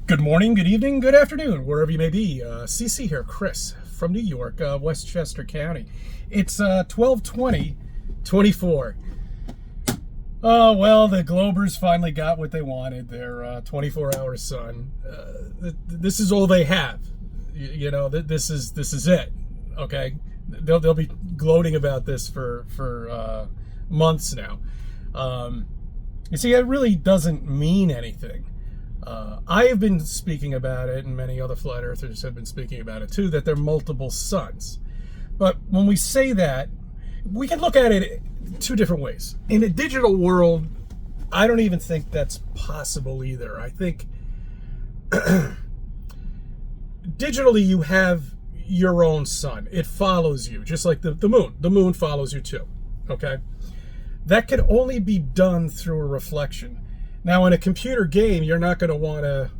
Good morning, good evening, good afternoon, wherever you may be. CC here, Chris from New York, Westchester County. It's 12/20/24. Oh, well, the Globers finally got what they wanted, their 24-hour sun. This is all they have. This is it, okay? They'll be gloating about this for months now. You see, it really doesn't mean anything. I have been speaking about it, and many other flat earthers have been speaking about it too, that there are multiple suns. But when we say that, we can look at it two different ways. In a digital world, I don't even think that's possible either. I think digitally you have your own sun. It follows you, just like the moon. The moon follows you too, okay? That can only be done through a reflection. Now, in a computer game, you're not going to want to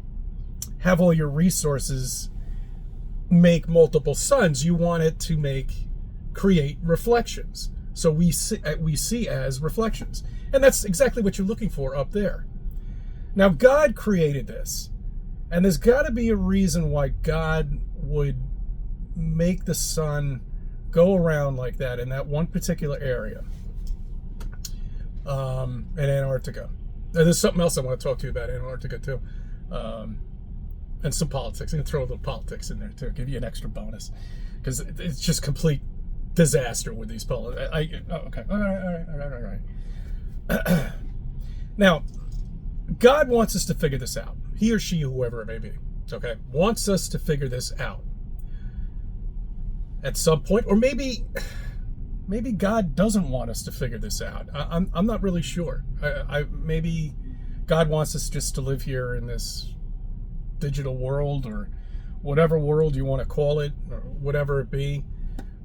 have all your resources make multiple suns. You want it to create reflections. So we see as reflections. And that's exactly what you're looking for up there. Now, God created this. And there's got to be a reason why God would make the sun go around like that in that one particular area in Antarctica. There's something else I want to talk to you about Antarctica too, and some politics. I'm gonna throw a little politics in there too, give you an extra bonus, because it's just complete disaster with these politics. Okay, all right. Now, God wants us to figure this out. He or she, whoever it may be, okay, wants us to figure this out at some point, or maybe God doesn't want us to figure this out. I'm not really sure. Maybe God wants us just to live here in this digital world, or whatever world you want to call it, or whatever it be.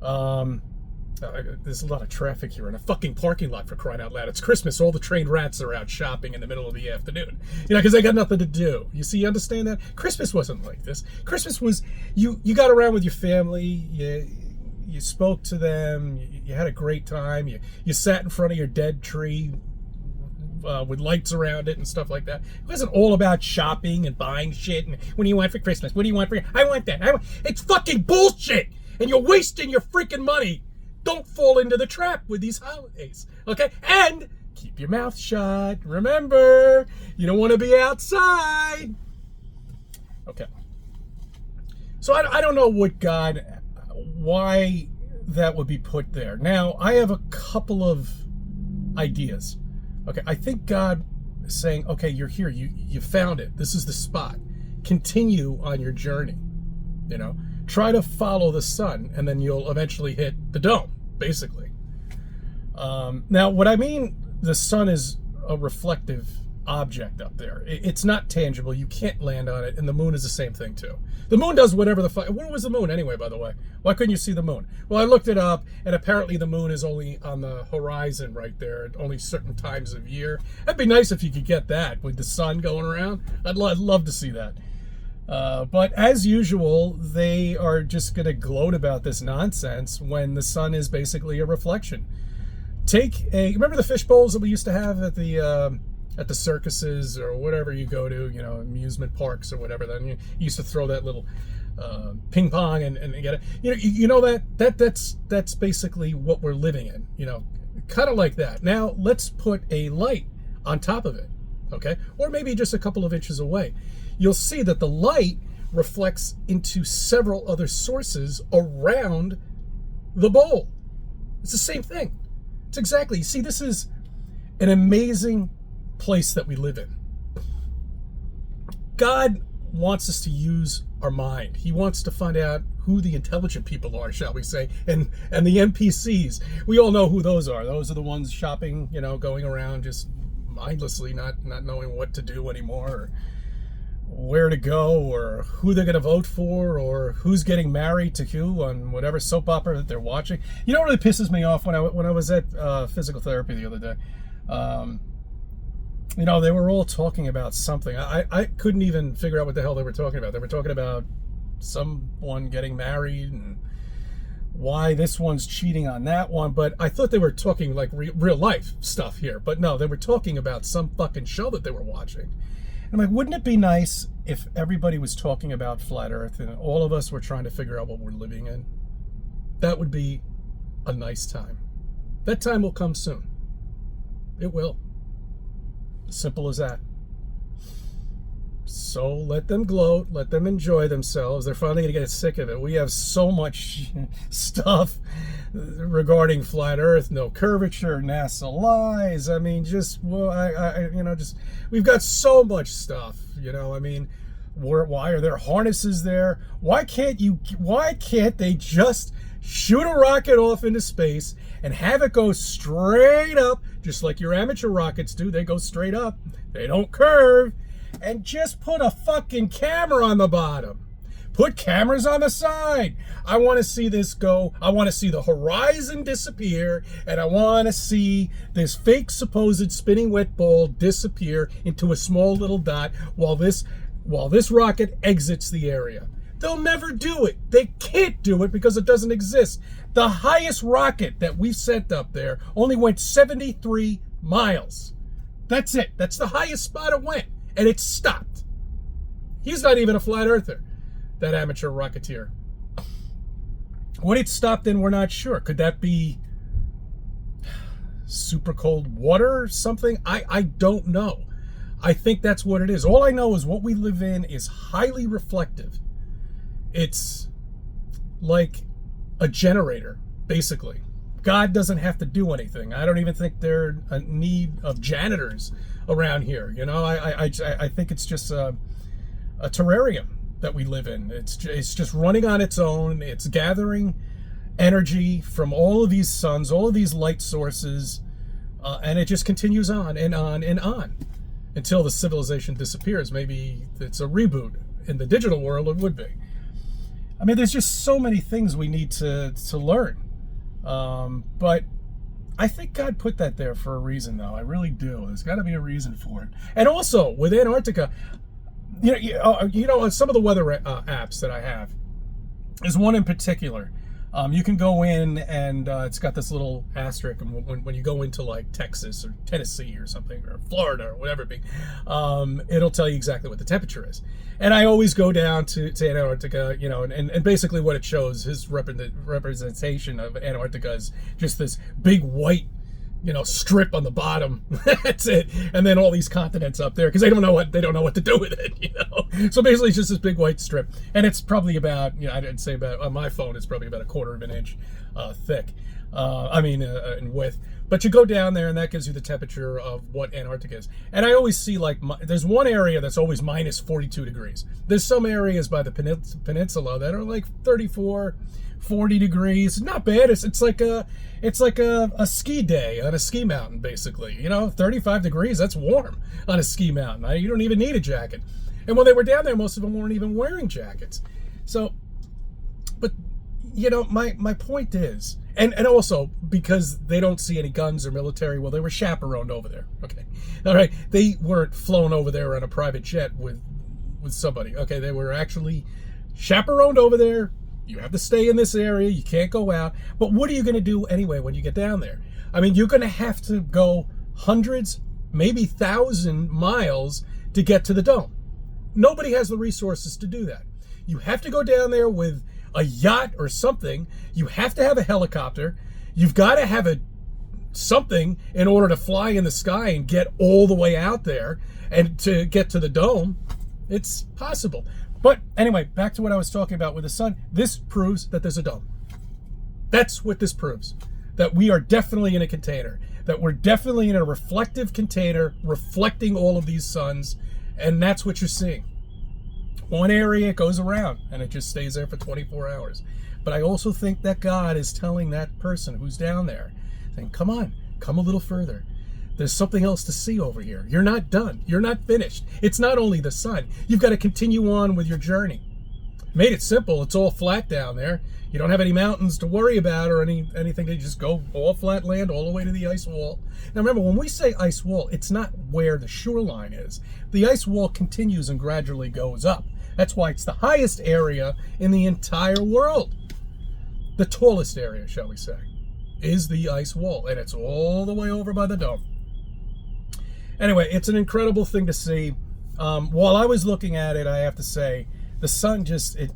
There's a lot of traffic here in a fucking parking lot, for crying out loud. It's Christmas. All the trained rats are out shopping in the middle of the afternoon. Because they got nothing to do. You understand that? Christmas wasn't like this. Christmas was, you got around with your family, you spoke to them, you had a great time, you sat in front of your dead tree with lights around it and stuff like that. It wasn't all about shopping and buying shit and what do you want for Christmas? What do you want for I want that. It's fucking bullshit, and you're wasting your freaking money. Don't fall into the trap with these holidays, okay? And keep your mouth shut. Remember, you don't want to be outside. Okay. So I don't know why that would be put there. Now, I have a couple of ideas. Okay, I think God is saying, okay, you're here, you found it. This is the spot. Continue on your journey. Try to follow the sun, and then you'll eventually hit the dome, basically. Now, what I mean, the sun is a reflective object up there. It's not tangible. You can't land on it, and the moon is the same thing too. The moon does whatever the fuck. Where was the moon anyway, by the way? Why couldn't you see the moon? Well, I looked it up, and apparently the moon is only on the horizon right there at only certain times of year. That'd be nice if you could get that with the sun going around. I'd love to see that. But as usual, they are just going to gloat about this nonsense when the sun is basically a reflection. Remember the fish bowls that we used to have at the circuses or whatever you go to, amusement parks or whatever. Then you used to throw that little ping pong and get it. That's basically what we're living in. Kind of like that. Now let's put a light on top of it, okay? Or maybe just a couple of inches away. You'll see that the light reflects into several other sources around the bowl. It's the same thing. It's exactly. See, this is an amazing place that we live in. God wants us to use our mind. He wants to find out who the intelligent people are, shall we say, and the NPCs. We all know who those are. Those are the ones shopping, going around just mindlessly, not knowing what to do anymore, or where to go, or who they're going to vote for, or who's getting married to who on whatever soap opera that they're watching. What really pisses me off when I was at physical therapy the other day. They were all talking about something. I couldn't even figure out what the hell they were talking about. They were talking about someone getting married and why this one's cheating on that one, but I thought they were talking like real life stuff here. But no, they were talking about some fucking show that they were watching. I'm like, wouldn't it be nice if everybody was talking about flat Earth and all of us were trying to figure out what we're living in? That would be a nice time. That time will come soon. It will. Simple as that. So let them gloat, let them enjoy themselves. They're finally going to get sick of it. We have so much stuff regarding flat Earth, no curvature, NASA lies. I mean, we've got so much stuff. I mean, why are there harnesses there? Why can't they just shoot a rocket off into space and have it go straight up, just like your amateur rockets do? They go straight up. They don't curve. And just put a fucking camera on the bottom. Put cameras on the side. I want to see this go. I want to see the horizon disappear, and I want to see this fake supposed spinning wet ball disappear into a small little dot while this rocket exits the area. They'll never do it. They can't do it because it doesn't exist. The highest rocket that we sent up there only went 73 miles. That's it. That's the highest spot it went. And it stopped. He's not even a flat earther, that amateur rocketeer. When it stopped in, we're not sure. Could that be super cold water or something? I don't know. I think that's what it is. All I know is what we live in is highly reflective. It's like a generator, basically. God doesn't have to do anything. I don't even think there's a need of janitors around here. I think it's just a terrarium that we live in. It's just running on its own. It's gathering energy from all of these suns, all of these light sources, and it just continues on and on and on until the civilization disappears. Maybe it's a reboot. In the digital world, it would be. I mean, there's just so many things we need to learn. But I think God put that there for a reason, though. I really do. There's got to be a reason for it. And also, with Antarctica, some of the weather apps that I have, there's one in particular. You can go in and it's got this little asterisk, and when you go into like Texas or Tennessee or something, or Florida or whatever it be, it'll tell you exactly what the temperature is. And I always go down to Antarctica, and basically what it shows, his representation of Antarctica is just this big white, strip on the bottom. That's it. And then all these continents up there, because they don't know what to do with it, So basically it's just this big white strip. And it's probably about, I'd say about, on my phone, it's probably about a quarter of an inch thick. In width. But you go down there and that gives you the temperature of what Antarctica is. And I always see there's one area that's always minus 42 degrees. There's some areas by the peninsula that are like 34, 40 degrees. Not bad. It's like a ski day on a ski mountain, basically. 35 degrees, that's warm on a ski mountain. You don't even need a jacket. And when they were down there, most of them weren't even wearing jackets. So, but, my point is, and also because they don't see any guns or military, well, they were chaperoned over there. Okay. All right. They weren't flown over there on a private jet with somebody. Okay. They were actually chaperoned over there. You have to stay in this area. You can't go out. But what are you going to do anyway when you get down there? I mean, you're going to have to go hundreds, maybe 1,000 miles to get to the dome. Nobody has the resources to do that. You have to go down there with a yacht or something. You have to have a helicopter. You've got to have something in order to fly in the sky and get all the way out there and to get to the dome. It's possible. But anyway, back to what I was talking about with the sun. This proves that there's a dome. That's what this proves. That we are definitely in a container. That we're definitely in a reflective container reflecting all of these suns. And that's what you're seeing. One area goes around and it just stays there for 24 hours. But I also think that God is telling that person who's down there, saying, come on, come a little further. There's something else to see over here. You're not done. You're not finished. It's not only the sun. You've got to continue on with your journey. Made it simple. It's all flat down there. You don't have any mountains to worry about or anything. They just go all flat land all the way to the ice wall. Now remember, when we say ice wall, it's not where the shoreline is. The ice wall continues and gradually goes up. That's why it's the highest area in the entire world. The tallest area, shall we say, is the ice wall. And it's all the way over by the dome. Anyway, it's an incredible thing to see. While I was looking at it, I have to say, the sun just, it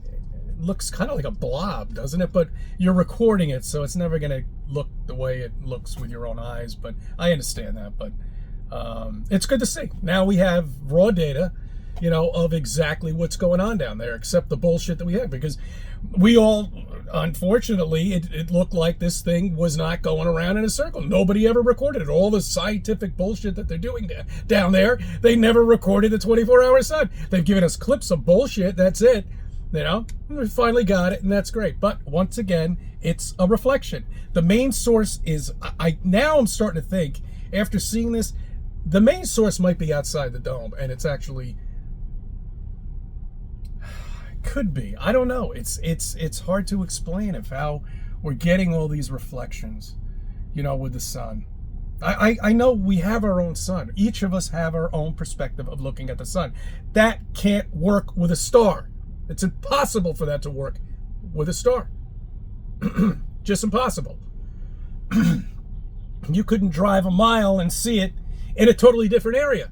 looks kind of like a blob, doesn't it? But you're recording it, so it's never going to look the way it looks with your own eyes. But I understand that. But it's good to see. Now we have raw data, of exactly what's going on down there, except the bullshit that we had. Because we all, unfortunately, it looked like this thing was not going around in a circle. Nobody ever recorded it. All the scientific bullshit that they're doing down there, they never recorded the 24-hour sun. They've given us clips of bullshit. That's it. We finally got it, and that's great. But once again, it's a reflection. The main source is, now I'm starting to think, after seeing this, the main source might be outside the dome, and it's actually, could be. I don't know. It's hard to explain of how we're getting all these reflections, with the sun. I know we have our own sun. Each of us have our own perspective of looking at the sun. That can't work with a star. It's impossible for that to work with a star. Just impossible. You couldn't drive a mile and see it in a totally different area.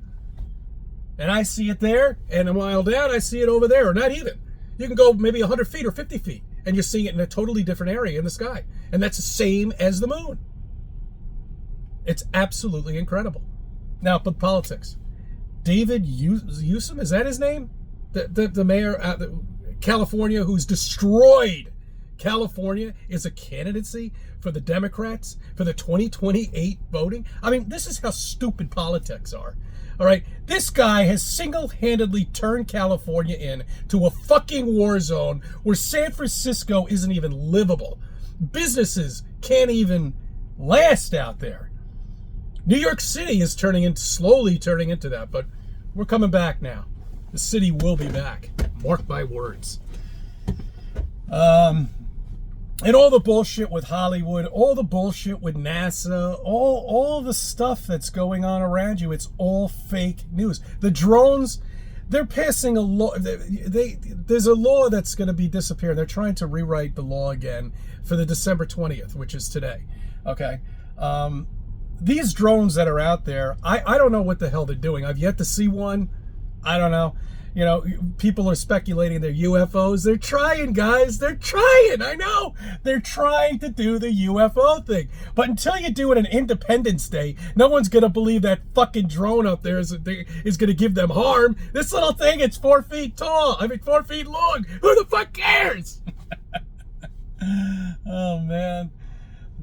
And I see it there, and a mile down, I see it over there, or not even. You can go maybe 100 feet or 50 feet, and you're seeing it in a totally different area in the sky. And that's the same as the moon. It's absolutely incredible. Now, but politics. David Newsom, is that his name? The mayor of California, who's destroyed California, is a candidacy for the Democrats for the 2028 voting. I mean, this is how stupid politics are. All right, this guy has single-handedly turned California into a fucking war zone where San Francisco isn't even livable. Businesses can't even last out there. New York City is slowly turning into that, but we're coming back now. The city will be back. Mark my words. And all the bullshit with Hollywood, all the bullshit with NASA, all the stuff that's going on around you, it's all fake news. The drones, they're passing a law. There's a law that's going to be disappearing. They're trying to rewrite the law again for the December 20th, which is today. Okay. These drones that are out there, I don't know what the hell they're doing. I've yet to see one. I don't know. People are speculating they're UFOs. They're trying, guys. They're trying. I know. They're trying to do the UFO thing. But until you do it on Independence Day, no one's going to believe that fucking drone up there is going to give them harm. This little thing, it's 4 feet tall. 4 feet long. Who the fuck cares? Oh, man.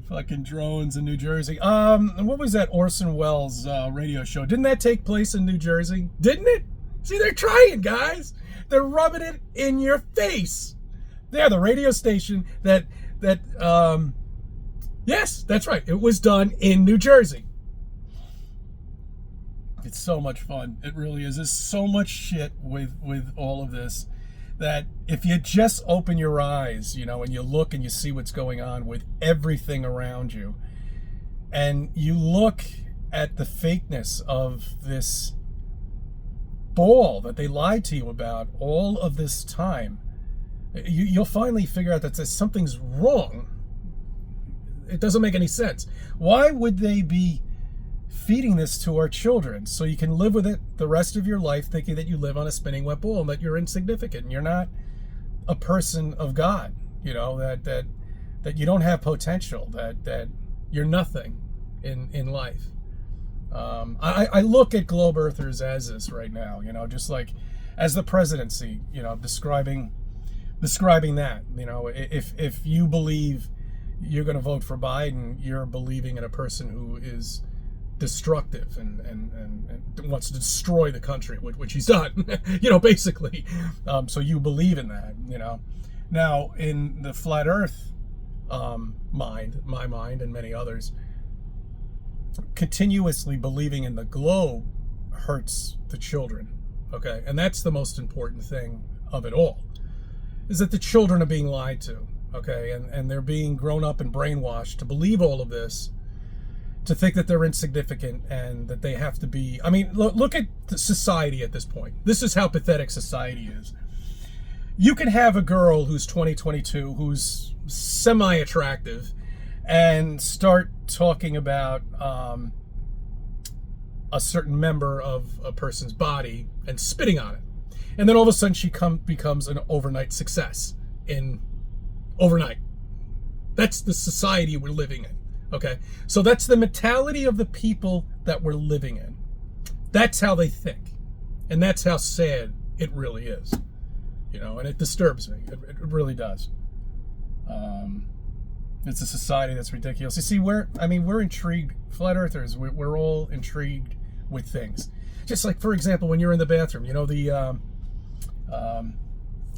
Fucking drones in New Jersey. What was that Orson Welles radio show? Didn't that take place in New Jersey? Didn't it? See, they're trying, guys. They're rubbing it in your face. They're the radio station yes, that's right. It was done in New Jersey. It's so much fun. It really is. There's so much shit with all of this that if you just open your eyes, and you look and you see what's going on with everything around you, and you look at the fakeness of this ball that they lied to you about all of this time, you'll finally figure out that something's wrong. It doesn't make any sense. Why would they be feeding this to our children so you can live with it the rest of your life, thinking that you live on a spinning wet ball and that you're insignificant and you're not a person of God, that you don't have potential, that you're nothing in life. I look at globe earthers as this right now, just like as the presidency, describing that, if you believe you're going to vote for Biden, you're believing in a person who is destructive and wants to destroy the country, which he's done, basically. So you believe in that, Now, in the flat earth my mind and many others, continuously believing in the globe hurts the children, okay? And that's the most important thing of it all, is that the children are being lied to, okay? And they're being grown up and brainwashed to believe all of this, to think that they're insignificant and that they have to be... look at society at this point. This is how pathetic society is. You can have a girl who's 22, who's semi-attractive, and start talking about a certain member of a person's body and spitting on it. And then all of a sudden she becomes an overnight success overnight. That's the society we're living in, okay? So that's the mentality of the people that we're living in. That's how they think. And that's how sad it really is. You know, and it disturbs me. It really does. It's a society that's ridiculous. You see, we're intrigued. Flat earthers, we're all intrigued with things. Just like, for example, when you're in the bathroom, you know, the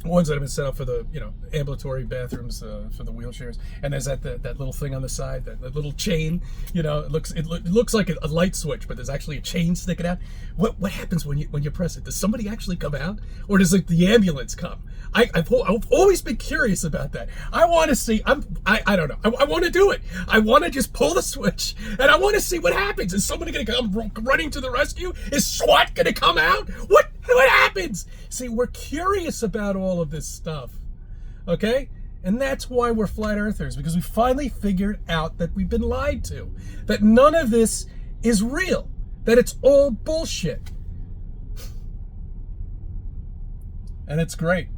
ones that have been set up for the, you know, ambulatory bathrooms for the wheelchairs, and there's that little thing on the side, that little chain, you know, it looks like a light switch, but there's actually a chain sticking out. What happens when you press it? Does somebody actually come out, or does the ambulance come? I've always been curious about that. I want to see. I don't know. I want to do it. I want to just pull the switch, and I want to see what happens. Is somebody going to come running to the rescue? Is SWAT going to come out? What happens? See, we're curious about all of this stuff, okay? And that's why we're flat earthers, because we finally figured out that we've been lied to, that none of this is real, that it's all bullshit. And it's great.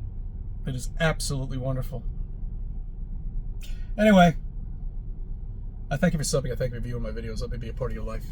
It is absolutely wonderful. Anyway, I thank you for subbing. I thank you for viewing my videos. Let me be a part of your life.